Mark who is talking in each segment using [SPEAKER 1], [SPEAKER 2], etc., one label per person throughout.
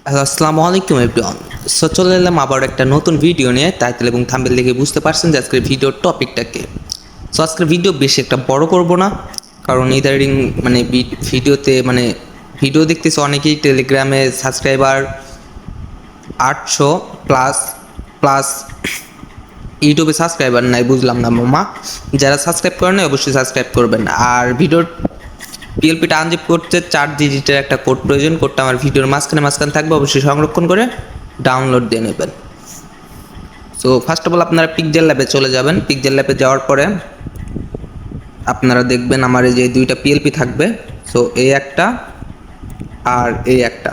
[SPEAKER 1] Hello, আসসালামু আলাইকুম everyone. So চলে এলাম আবার একটা নতুন ভিডিও নিয়ে। টাইটেল এবং থাম্বনেল দেখে বুঝতে পারছেন যে আজকের ভিডিওর টপিকটাকে। সো আজকের ভিডিও বেশি একটা বড় করব না, কারণ ইদারিং ভিডিও দেখতেছে অনেকেই। টেলিগ্রামে সাবস্ক্রাইবার 800 প্লাস প্লাস ইউটিউবে সাবস্ক্রাইবার নাই, বুঝলাম না মামা। যারা সাবস্ক্রাইব করেন না অবশ্যই সাবস্ক্রাইব করবেন। আর ভিডিওর পিএলপিটা আনজিপ করতে 4 ডিজিটের একটা কোড প্রয়োজন। কোডটা আমার ভিডিওর মাঝখানে থাকবে, অবশ্যই সংরক্ষণ করে ডাউনলোড দিয়ে নেবেন। সো ফার্স্ট অফ অল আপনারা পিকজেল ল্যাবে চলে যাবেন। পিকজেল ল্যাবে যাওয়ার পরে আপনারা দেখবেন আমার এই যে দুইটা পিএলপি থাকবে। সো এই একটা আর এই একটা।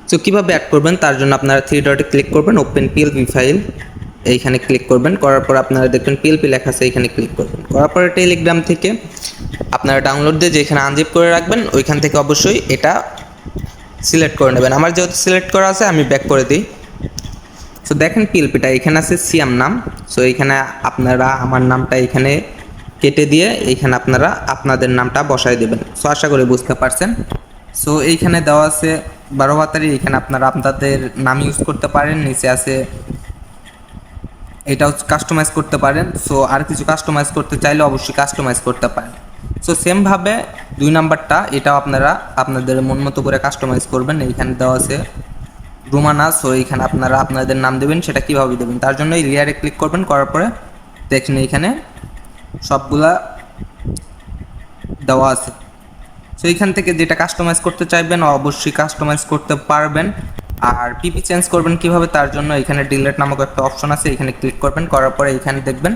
[SPEAKER 1] সো কীভাবে অ্যাড করবেন তার জন্য আপনারা থ্রি ডটে ক্লিক করবেন, ওপেন পিএলপি ফাইল এইখানে ক্লিক করবেন। করার পর আপনারা দেখবেন পিএলপি লেখা আছে, এইখানে ক্লিক করবেন। করার পরে টেলিগ্রাম থেকে আপনারা ডাউনলোড দিয়ে যেখানে আনজিপ করে রাখবেন ওইখান থেকে অবশ্যই এটা সিলেক্ট করে নেবেন। আমার যেহেতু সিলেক্ট করা আছে আমি ব্যাক করে দিই। সো দেখেন পিএলপিটা এখানে আছে সিয়াম নাম। সো এইখানে আপনারা আমার নামটা এখানে কেটে দিয়ে এইখানে আপনারা আপনাদের নামটা বসায় দেবেন। সো আশা করি বুঝতে পারছেন। সো এইখানে দেওয়া আছে 12 বাতারি, এখানে আপনারা আপনাদের নাম ইউজ করতে পারেন। নিচে আছে এটাও কাস্টমাইজ করতে পারেন। সো আর কিছু কাস্টমাইজ করতে চাইলে অবশ্যই কাস্টমাইজ করতে পারেন। সো সেমভাবে 2 নাম্বারটা এটাও আপনারা আপনাদের মন মতো করে কাস্টমাইজ করবেন। এইখানে দেওয়া আছে রুমানা। সো এইখানে আপনারা আপনাদের নাম দেবেন, সেটা কীভাবে দেবেন তার জন্য এই লেয়ারে ক্লিক করবেন। করার পরে দেখেন এইখানে সবগুলা দেওয়া আছে। সো এইখান থেকে যেটা কাস্টমাইজ করতে চাইবেন অবশ্যই কাস্টমাইজ করতে পারবেন। আর পিপি চেঞ্জ করবেন কিভাবে তার জন্য এখানে ডিলেট নামক একটা অপশন আছে, এখানে ক্লিক করবেন। করার পরে এখানে দেখবেন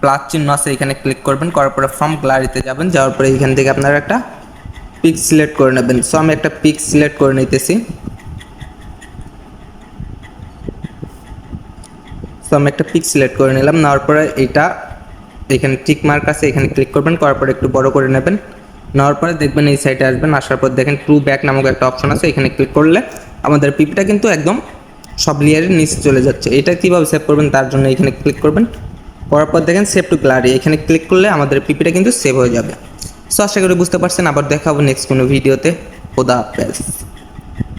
[SPEAKER 1] প্লাস চিহ্ন আছে, এখানে ক্লিক করবেন। করার পরে ফ্রম গ্যালারিতে যাবেন, যাওয়ার পরে এখান থেকে আপনারা একটা পিক সিলেক্ট করে নেবেন। সো আমি একটা পিক সিলেক্ট করে নিতেছি। সো আমি একটা পিক সিলেক্ট করে নিলাম। নেওয়ার পরে এটা এখানে টিক মার্ক আছে, এখানে ক্লিক করবেন। করার পরে একটু বড় করে নেবেন। নেওয়ার পরে দেখবেন এই সাইডে আসবেন। আসার পর দেখেন ট্রু ব্যাক নামক একটা অপশন আছে, এখানে ক্লিক করলে আমাদের পিপিটা কিন্তু একদম সব লেয়ারের নিচে চলে যাচ্ছে। এটা কীভাবে সেভ করবেন তার জন্য এখানে ক্লিক করবেন। করার পর দেখেন সেভ টু গ্যালারি, এখানে ক্লিক করলে আমাদের পিপিটা কিন্তু সেভ হয়ে যাবে। সো আশা করি বুঝতে পারছেন। আবার দেখা হবে নেক্সট কোনো ভিডিওতে। খোদা হাফেজ।